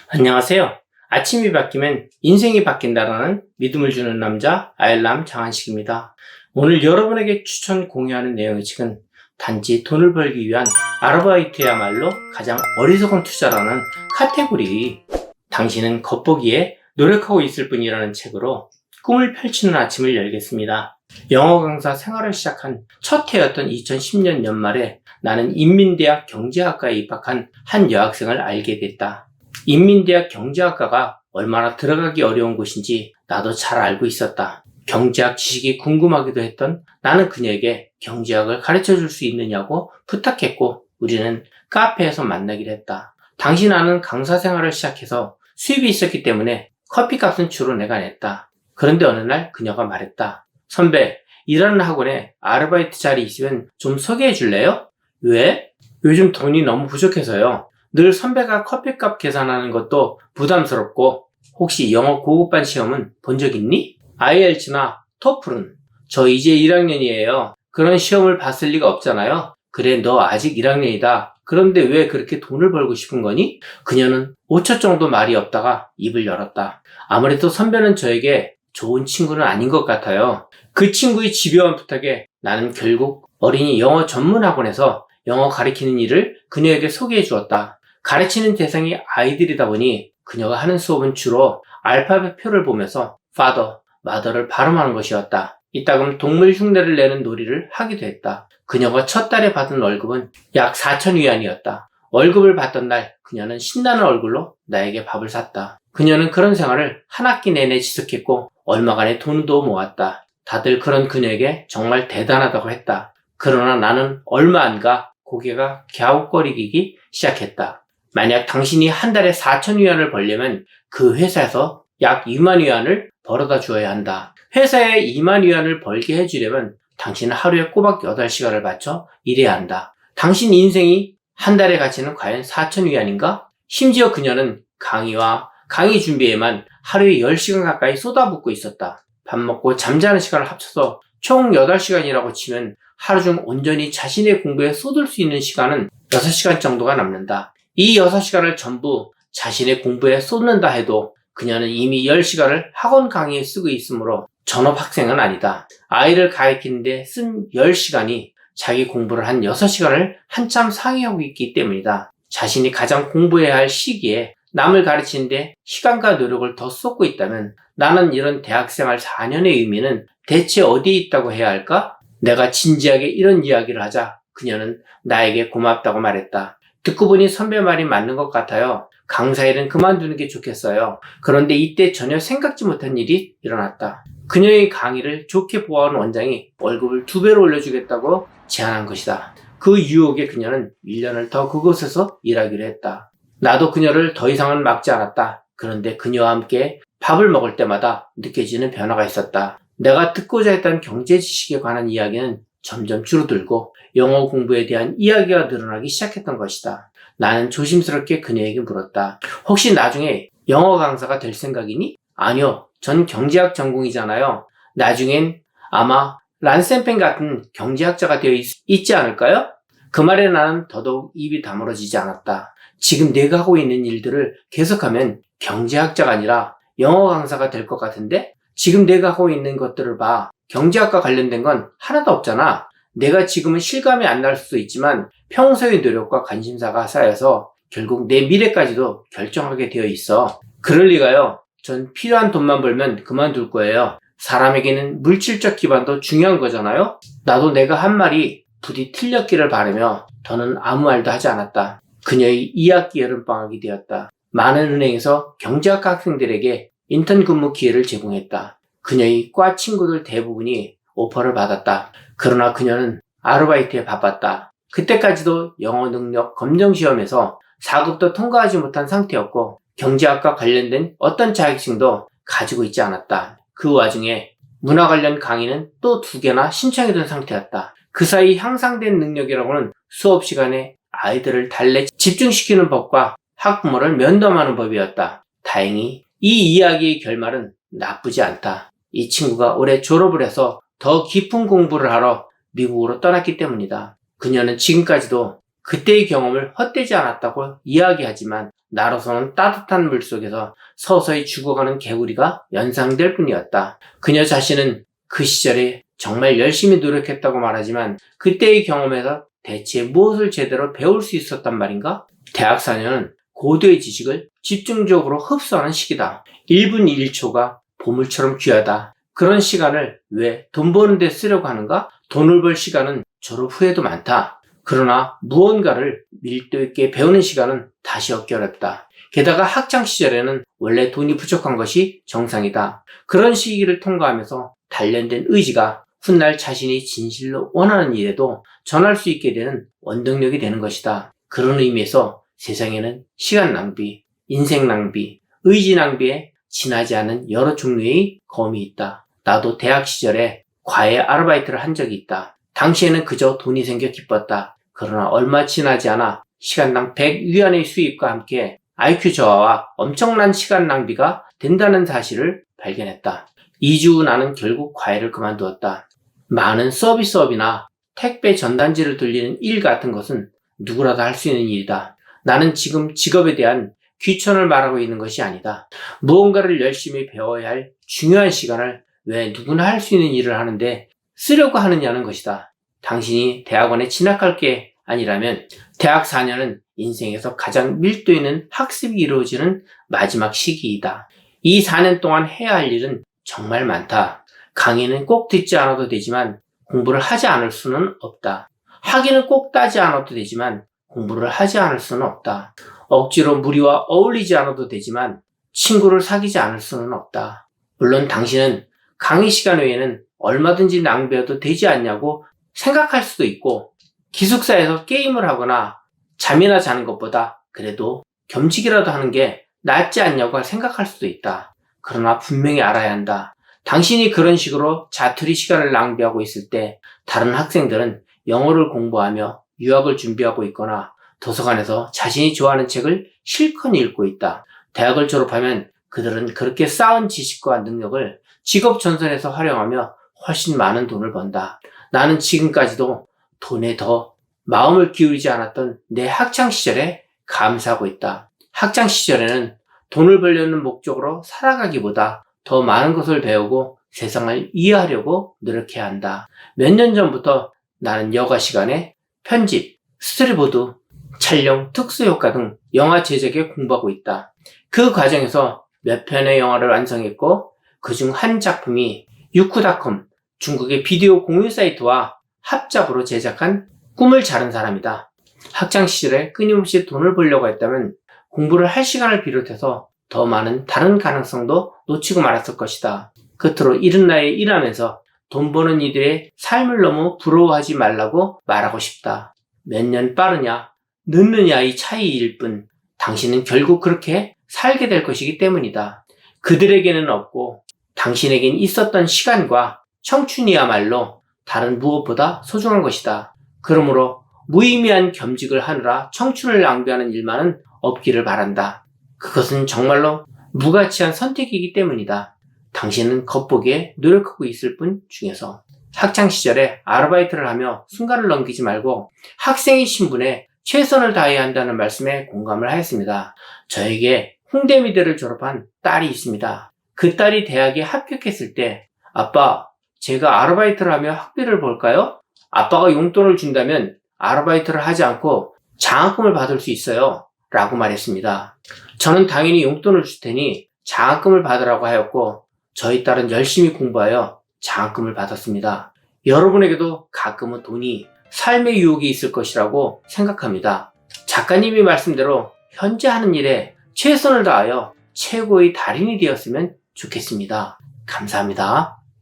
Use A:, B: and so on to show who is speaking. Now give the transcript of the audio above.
A: 안녕하세요. 아침이 바뀌면 인생이 바뀐다라는 믿음을 주는 남자 아일람 장한식입니다. 오늘 여러분에게 추천 공유하는 내용의 책은 단지 돈을 벌기 위한 아르바이트야말로 가장 어리석은 투자라는 카테고리 당신은 겉보기에 노력하고 있을 뿐이라는 책으로 꿈을 펼치는 아침을 열겠습니다. 영어 강사 생활을 시작한 첫 해였던 2010년 연말에 나는 인민대학 경제학과에 입학한 한 여학생을 알게 됐다. 인민대학 경제학과가 얼마나 들어가기 어려운 곳인지 나도 잘 알고 있었다. 경제학 지식이 궁금하기도 했던 나는 그녀에게 경제학을 가르쳐줄 수 있느냐고 부탁했고 우리는 카페에서 만나기로 했다. 당시 나는 강사 생활을 시작해서 수입이 있었기 때문에 커피값은 주로 내가 냈다. 그런데 어느 날 그녀가 말했다. 선배, 일하는 학원에 아르바이트 자리 있으면 좀 소개해 줄래요? 왜? 요즘 돈이 너무 부족해서요. 늘 선배가 커피값 계산하는 것도 부담스럽고 혹시 영어 고급반 시험은 본 적 있니? IELTS나 토플은? 저 이제 1학년이에요. 그런 시험을 봤을 리가 없잖아요. 그래, 너 아직 1학년이다. 그런데 왜 그렇게 돈을 벌고 싶은 거니? 그녀는 5초 정도 말이 없다가 입을 열었다. 아무래도 선배는 저에게 좋은 친구는 아닌 것 같아요. 그 친구의 집요한 부탁에 나는 결국 어린이 영어 전문 학원에서 영어 가르치는 일을 그녀에게 소개해 주었다. 가르치는 대상이 아이들이다 보니 그녀가 하는 수업은 주로 알파벳 표를 보면서 father, mother를 발음하는 것이었다. 이따금 동물 흉내를 내는 놀이를 하기도 했다. 그녀가 첫 달에 받은 월급은 약 4,000위안이었다. 월급을 받던 날 그녀는 신나는 얼굴로 나에게 밥을 샀다. 그녀는 그런 생활을 한 학기 내내 지속했고 얼마간의 돈도 모았다. 다들 그런 그녀에게 정말 대단하다고 했다. 그러나 나는 얼마 안 가 고개가 갸웃거리기 시작했다. 만약 당신이 한 달에 4,000위안을 벌려면 그 회사에서 약 2만 위안을 벌어다 주어야 한다. 회사에 2만 위안을 벌게 해주려면 당신은 하루에 꼬박 8시간을 바쳐 일해야 한다. 당신 인생이 한 달의 가치는 과연 4,000위안인가? 심지어 그녀는 강의 준비에만 하루에 10시간 가까이 쏟아붓고 있었다. 밥 먹고 잠자는 시간을 합쳐서 총 8시간이라고 치면 하루 중 온전히 자신의 공부에 쏟을 수 있는 시간은 6시간 정도가 남는다. 이 6시간을 전부 자신의 공부에 쏟는다 해도 그녀는 이미 10시간을 학원 강의에 쓰고 있으므로 전업학생은 아니다. 아이를 가르치는데 쓴 10시간이 자기 공부를 한 6시간을 한참 상회하고 있기 때문이다. 자신이 가장 공부해야 할 시기에 남을 가르치는데 시간과 노력을 더 쏟고 있다면 나는 이런 대학생활 4년의 의미는 대체 어디에 있다고 해야 할까? 내가 진지하게 이런 이야기를 하자 그녀는 나에게 고맙다고 말했다. 듣고 보니 선배 말이 맞는 것 같아요. 강사 일은 그만두는 게 좋겠어요. 그런데 이때 전혀 생각지 못한 일이 일어났다. 그녀의 강의를 좋게 보아온 원장이 월급을 2배로 올려주겠다고 제안한 것이다. 그 유혹에 그녀는 1년을 더 그곳에서 일하기로 했다. 나도 그녀를 더 이상은 막지 않았다. 그런데 그녀와 함께 밥을 먹을 때마다 느껴지는 변화가 있었다. 내가 듣고자 했던 경제 지식에 관한 이야기는 점점 줄어들고 영어 공부에 대한 이야기가 늘어나기 시작했던 것이다. 나는 조심스럽게 그녀에게 물었다. 혹시 나중에 영어 강사가 될 생각이니? 아니요. 전 경제학 전공이잖아요. 나중엔 아마 란센펜 같은 경제학자가 되어 있지 않을까요? 그 말에 나는 더더욱 입이 다물어지지 않았다. 지금 내가 하고 있는 일들을 계속하면 경제학자가 아니라 영어 강사가 될 것 같은데? 지금 내가 하고 있는 것들을 봐. 경제학과 관련된 건 하나도 없잖아. 내가 지금은 실감이 안 날 수도 있지만 평소의 노력과 관심사가 쌓여서 결국 내 미래까지도 결정하게 되어 있어. 그럴 리가요. 전 필요한 돈만 벌면 그만둘 거예요. 사람에게는 물질적 기반도 중요한 거잖아요. 나도 내가 한 말이 부디 틀렸기를 바라며 더는 아무 말도 하지 않았다. 그녀의 2학기 여름방학이 되었다. 많은 은행에서 경제학과 학생들에게 인턴 근무 기회를 제공했다. 그녀의 과 친구들 대부분이 오퍼를 받았다. 그러나 그녀는 아르바이트에 바빴다. 그때까지도 영어 능력 검정시험에서 4급도 통과하지 못한 상태였고 경제학과 관련된 어떤 자격증도 가지고 있지 않았다. 그 와중에 문화 관련 강의는 또 2개나 신청해둔 상태였다. 그 사이 향상된 능력이라고는 수업 시간에 아이들을 달래 집중시키는 법과 학부모를 면담하는 법이었다. 다행히 이 이야기의 결말은 나쁘지 않다. 이 친구가 올해 졸업을 해서 더 깊은 공부를 하러 미국으로 떠났기 때문이다. 그녀는 지금까지도 그때의 경험을 헛되지 않았다고 이야기하지만 나로서는 따뜻한 물속에서 서서히 죽어가는 개구리가 연상될 뿐이었다. 그녀 자신은 그 시절에 정말 열심히 노력했다고 말하지만 그때의 경험에서 대체 무엇을 제대로 배울 수 있었단 말인가? 대학 4년은 고도의 지식을 집중적으로 흡수하는 시기다. 1분 1초가 보물처럼 귀하다. 그런 시간을 왜 돈 버는 데 쓰려고 하는가? 돈을 벌 시간은 졸업 후에도 많다. 그러나 무언가를 밀도 있게 배우는 시간은 다시 얻기 어렵다. 게다가 학창시절에는 원래 돈이 부족한 것이 정상이다. 그런 시기를 통과하면서 단련된 의지가 훗날 자신이 진실로 원하는 일에도 전할 수 있게 되는 원동력이 되는 것이다. 그런 의미에서 세상에는 시간 낭비, 인생 낭비, 의지 낭비에 지나지 않은 여러 종류의 검이 있다. 나도 대학 시절에 과외 아르바이트를 한 적이 있다. 당시에는 그저 돈이 생겨 기뻤다. 그러나 얼마 지나지 않아 시간당 100위안의 수입과 함께 IQ 저하와 엄청난 시간 낭비가 된다는 사실을 발견했다. 2주 후 나는 결국 과외를 그만두었다. 많은 서비스업이나 택배 전단지를 돌리는 일 같은 것은 누구라도 할 수 있는 일이다. 나는 지금 직업에 대한 귀천을 말하고 있는 것이 아니다. 무언가를 열심히 배워야 할 중요한 시간을 왜 누구나 할 수 있는 일을 하는데 쓰려고 하느냐는 것이다. 당신이 대학원에 진학할 게 아니라면 대학 4년은 인생에서 가장 밀도 있는 학습이 이루어지는 마지막 시기이다. 이 4년 동안 해야 할 일은 정말 많다. 강의는 꼭 듣지 않아도 되지만 공부를 하지 않을 수는 없다. 학위는 꼭 따지 않아도 되지만 공부를 하지 않을 수는 없다. 억지로 무리와 어울리지 않아도 되지만 친구를 사귀지 않을 수는 없다. 물론 당신은 강의 시간 외에는 얼마든지 낭비해도 되지 않냐고 생각할 수도 있고 기숙사에서 게임을 하거나 잠이나 자는 것보다 그래도 겸직이라도 하는 게 낫지 않냐고 생각할 수도 있다. 그러나 분명히 알아야 한다. 당신이 그런 식으로 자투리 시간을 낭비하고 있을 때 다른 학생들은 영어를 공부하며 유학을 준비하고 있거나 도서관에서 자신이 좋아하는 책을 실컷 읽고 있다. 대학을 졸업하면 그들은 그렇게 쌓은 지식과 능력을 직업 전선에서 활용하며 훨씬 많은 돈을 번다. 나는 지금까지도 돈에 더 마음을 기울이지 않았던 내 학창시절에 감사하고 있다. 학창시절에는 돈을 벌려는 목적으로 살아가기보다 더 많은 것을 배우고 세상을 이해하려고 노력해야 한다. 몇 년 전부터 나는 여가 시간에 편집, 스토리보드, 촬영, 특수효과 등 영화 제작에 공부하고 있다. 그 과정에서 몇 편의 영화를 완성했고 그중 한 작품이 유쿠닷컴, 중국의 비디오 공유 사이트와 합작으로 제작한 꿈을 자른 사람이다. 학창시절에 끊임없이 돈을 벌려고 했다면 공부를 할 시간을 비롯해서 더 많은 다른 가능성도 놓치고 말았을 것이다. 끝으로 이른 나이에 일하면서 돈 버는 이들의 삶을 너무 부러워하지 말라고 말하고 싶다. 몇 년 빠르냐, 늦느냐의 차이일 뿐 당신은 결국 그렇게 살게 될 것이기 때문이다. 그들에게는 없고 당신에겐 있었던 시간과 청춘이야말로 다른 무엇보다 소중한 것이다. 그러므로 무의미한 겸직을 하느라 청춘을 낭비하는 일만은 없기를 바란다. 그것은 정말로 무가치한 선택이기 때문이다. 당신은 겉보기에 노력하고 있을 뿐 중에서 학창시절에 아르바이트를 하며 순간을 넘기지 말고 학생의 신분에 최선을 다해야 한다는 말씀에 공감을 하였습니다. 저에게 홍대미대를 졸업한 딸이 있습니다. 그 딸이 대학에 합격했을 때 아빠, 제가 아르바이트를 하며 학비를 벌까요? 아빠가 용돈을 준다면 아르바이트를 하지 않고 장학금을 받을 수 있어요. 라고 말했습니다. 저는 당연히 용돈을 줄 테니 장학금을 받으라고 하였고 저희 딸은 열심히 공부하여 장학금을 받았습니다. 여러분에게도 가끔은 돈이 삶의 유혹이 있을 것이라고 생각합니다. 작가님이 말씀대로 현재 하는 일에 최선을 다하여 최고의 달인이 되었으면 좋겠습니다. 감사합니다.